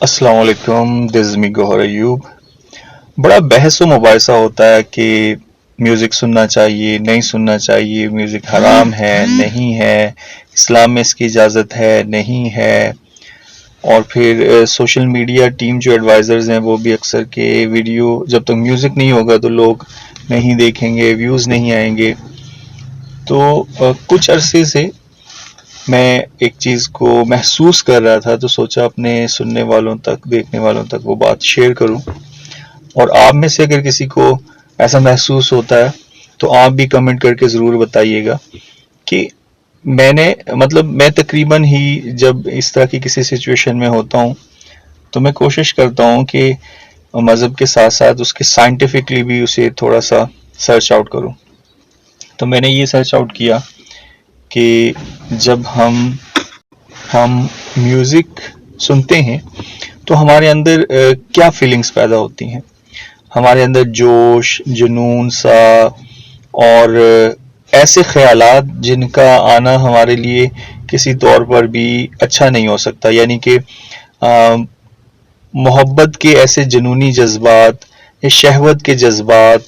अस्सलाम वालेकुम, this is me Gohar Ayub. बड़ा बहस व मुबाहिसा होता है कि म्यूज़िक सुनना चाहिए, नहीं सुनना चाहिए, म्यूज़िक हराम है, नहीं है, इस्लाम में इसकी इजाज़त है, नहीं है। और फिर सोशल मीडिया टीम जो एडवाइज़र्स हैं वो भी अक्सर के वीडियो जब तक म्यूज़िक नहीं होगा तो लोग नहीं देखेंगे, व्यूज़ नहीं आएंगे। तो कुछ अरसे से मैं एक चीज़ को महसूस कर रहा था, तो सोचा अपने सुनने वालों तक, देखने वालों तक वो बात शेयर करूं। और आप में से अगर किसी को ऐसा महसूस होता है तो आप भी कमेंट करके ज़रूर बताइएगा कि मैं तकरीबन ही जब इस तरह की किसी सिचुएशन में होता हूं तो मैं कोशिश करता हूं कि मज़हब के साथ साथ उसके साइंटिफिकली भी उसे थोड़ा सा सर्च आउट करूं। तो मैंने ये सर्च आउट किया कि जब हम म्यूज़िक सुनते हैं तो हमारे अंदर क्या फीलिंग्स पैदा होती हैं। हमारे अंदर जोश, जुनून सा और ऐसे ख्यालात जिनका आना हमारे लिए किसी तौर पर भी अच्छा नहीं हो सकता, यानी कि मोहब्बत के ऐसे जुनूनी जज्बात या शहवत के जज्बात,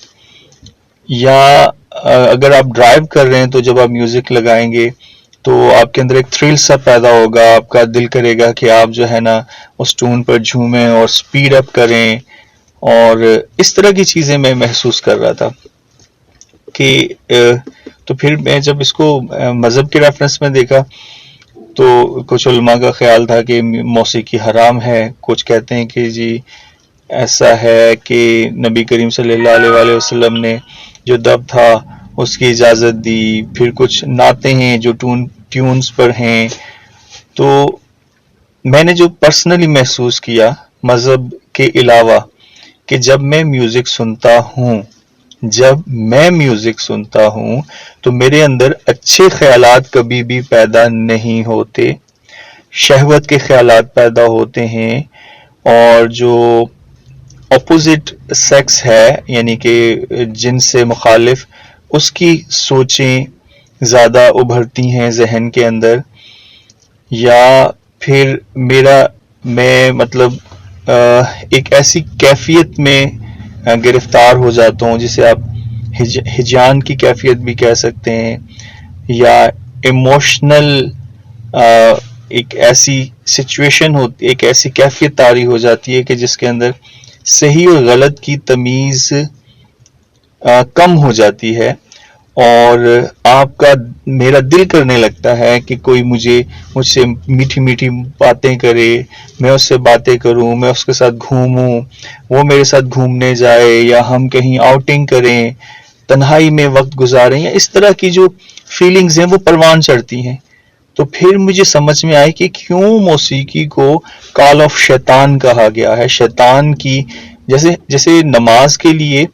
या अगर आप ड्राइव कर रहे हैं तो जब आप म्यूज़िक लगाएंगे तो आपके अंदर एक थ्रिल सा पैदा होगा। आपका दिल करेगा कि आप जो है ना उस टून पर झूमें और स्पीड अप करें। और इस तरह की चीज़ें मैं महसूस कर रहा था कि तो फिर मैं जब इसको मज़हब के रेफरेंस में देखा तो कुछ उलमा का ख्याल था कि मौसीकी हराम है। कुछ कहते हैं कि जी ऐसा है कि नबी करीम सल्लल्लाहु अलैहि वसल्लम ने जो दब था उसकी इजाज़त दी। फिर कुछ नाते हैं जो ट्यून्स पर हैं। तो मैंने जो पर्सनली महसूस किया मज़हब के अलावा कि जब मैं म्यूज़िक सुनता हूँ तो मेरे अंदर अच्छे ख्यालात कभी भी पैदा नहीं होते, शहवत के ख्यालात पैदा होते हैं। और जो अपोजिट सेक्स है यानी कि जिनसे मुखालिफ, उसकी सोचें ज़्यादा उभरती हैं जहन के अंदर। या फिर मैं एक ऐसी कैफियत में गिरफ्तार हो जाता हूँ जिसे आप हिजान की कैफियत भी कह सकते हैं, या इमोशनल एक ऐसी सिचुएशन होती, एक ऐसी कैफियत तारी हो जाती है कि जिसके अंदर सही और गलत की तमीज़ कम हो जाती है। और मेरा दिल करने लगता है कि कोई मुझसे मीठी मीठी बातें करे, मैं उससे बातें करूं, मैं उसके साथ घूमूं, वो मेरे साथ घूमने जाए, या हम कहीं आउटिंग करें, तन्हाई में वक्त गुजारें, या इस तरह की जो फीलिंग्स हैं वो परवान चढ़ती हैं। तो फिर मुझे समझ में आया कि क्यों मौसीकी को कॉल ऑफ शैतान कहा गया है। शैतान की जैसे जैसे नमाज के लिए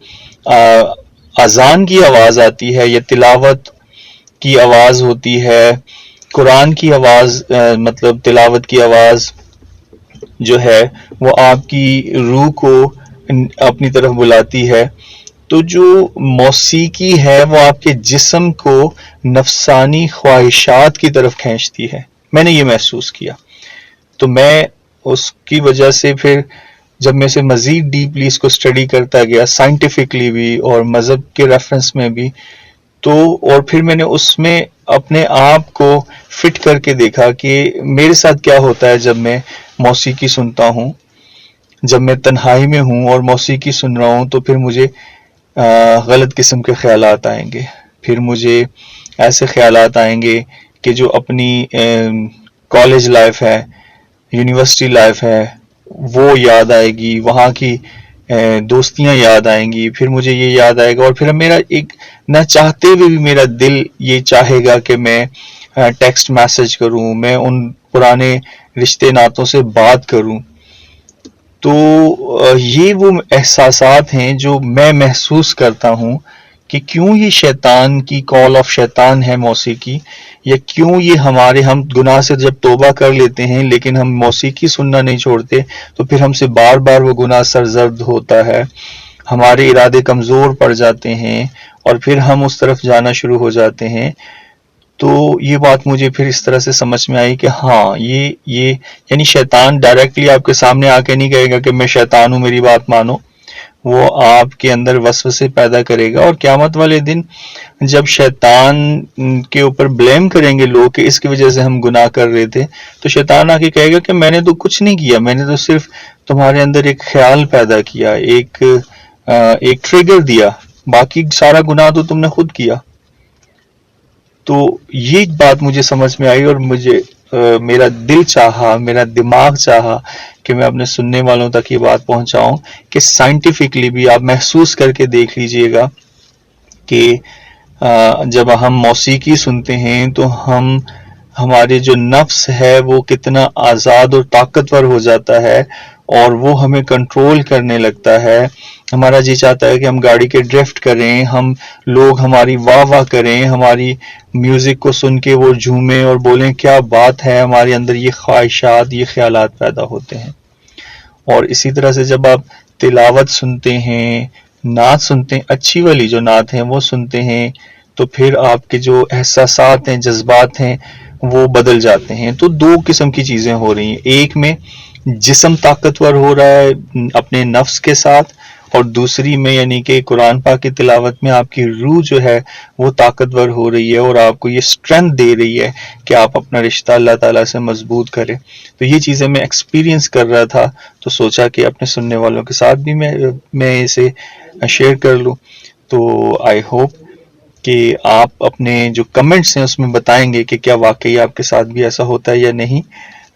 अजान की आवाज आती है या तिलावत की आवाज होती है, कुरान की आवाज तिलावत की आवाज जो है वो आपकी रूह को अपनी तरफ बुलाती है। तो जो मौसीकी है वो आपके जिस्म को नफसानी ख्वाहिशात की तरफ खींचती है। मैंने ये महसूस किया। तो मैं उसकी वजह से फिर जब मैं इसे मजीद डीपली इसको स्टडी करता गया, साइंटिफिकली भी और मज़हब के रेफरेंस में भी, तो और फिर मैंने उसमें अपने आप को फिट करके देखा कि मेरे साथ क्या होता है जब मैं मौसीकी सुनता हूँ। जब मैं तन्हाई में हूँ और मौसीकी सुन रहा हूँ तो फिर मुझे गलत किस्म के ख्यालात आएंगे। फिर मुझे ऐसे ख्यालात आएंगे कि जो अपनी कॉलेज लाइफ है, यूनिवर्सिटी लाइफ है, वो याद आएगी, वहाँ की दोस्तियां याद आएंगी। फिर मुझे ये याद आएगा और फिर मेरा एक न चाहते हुए भी मेरा दिल ये चाहेगा कि मैं टेक्स्ट मैसेज करूं, मैं उन पुराने रिश्ते नातों से बात करूं। तो ये वो एहसासात हैं जो मैं महसूस करता हूं कि क्यों ये शैतान की कॉल ऑफ शैतान है मौसीकी, या क्यों ये हम गुनाह से जब तौबा कर लेते हैं लेकिन हम मौसीकी सुनना नहीं छोड़ते तो फिर हमसे बार बार वो गुनाह सरजर्द होता है, हमारे इरादे कमज़ोर पड़ जाते हैं और फिर हम उस तरफ जाना शुरू हो जाते हैं। تو یہ بات مجھے پھر اس طرح سے سمجھ میں آئی کہ ہاں یہ یعنی شیطان ڈائریکٹلی آپ کے سامنے آ کے نہیں کہے گا کہ میں شیطان ہوں میری بات مانو، وہ آپ کے اندر وسوسے پیدا کرے گا، اور قیامت والے دن جب شیطان کے اوپر بلیم کریں گے لوگ کہ اس کی وجہ سے ہم گناہ کر رہے تھے، تو شیطان آ کے کہے گا کہ میں نے تو کچھ نہیں کیا، میں نے تو صرف تمہارے اندر ایک خیال پیدا کیا، ایک ٹریگر دیا، باقی سارا گناہ تو تم نے خود کیا۔ تو یہ بات مجھے سمجھ میں آئی، اور مجھے میرا دل چاہا، میرا دماغ چاہا کہ میں اپنے سننے والوں تک یہ بات پہنچاؤں کہ سائنٹیفکلی بھی آپ محسوس کر کے دیکھ لیجئے گا کہ جب ہم موسیقی سنتے ہیں تو ہمارے جو نفس ہے وہ کتنا آزاد اور طاقتور ہو جاتا ہے، اور وہ ہمیں کنٹرول کرنے لگتا ہے۔ ہمارا جی چاہتا ہے کہ ہم گاڑی کے ڈرفٹ کریں، ہم لوگ ہماری واہ واہ کریں، ہماری میوزک کو سن کے وہ جھومیں اور بولیں کیا بات ہے، ہمارے اندر یہ خواہشات، یہ خیالات پیدا ہوتے ہیں۔ اور اسی طرح سے جب آپ تلاوت سنتے ہیں، نعت سنتے ہیں، اچھی والی جو نعت ہیں وہ سنتے ہیں، تو پھر آپ کے جو احساسات ہیں، جذبات ہیں، وہ بدل جاتے ہیں۔ تو دو قسم کی چیزیں ہو رہی ہیں، ایک میں جسم طاقتور ہو رہا ہے اپنے نفس کے ساتھ، اور دوسری میں یعنی کہ قرآن پاک کی تلاوت میں آپ کی روح جو ہے وہ طاقتور ہو رہی ہے، اور آپ کو یہ سٹرینتھ دے رہی ہے کہ آپ اپنا رشتہ اللہ تعالیٰ سے مضبوط کریں۔ تو یہ چیزیں میں ایکسپیرینس کر رہا تھا، تو سوچا کہ اپنے سننے والوں کے ساتھ بھی میں اسے شیئر کر لوں۔ تو آئی ہوپ کہ آپ اپنے جو کمنٹس ہیں اس میں بتائیں گے کہ کیا واقعی آپ کے ساتھ بھی ایسا ہوتا ہے یا نہیں۔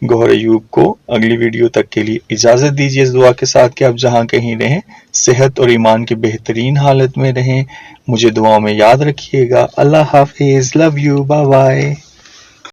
گوہر ایوب کو اگلی ویڈیو تک کے لیے اجازت دیجیے اس دعا کے ساتھ کہ آپ جہاں کہیں رہیں صحت اور ایمان کی بہترین حالت میں رہیں۔ مجھے دعاؤں میں یاد رکھیے گا۔ اللہ حافظ، لو یو، بائے بائے۔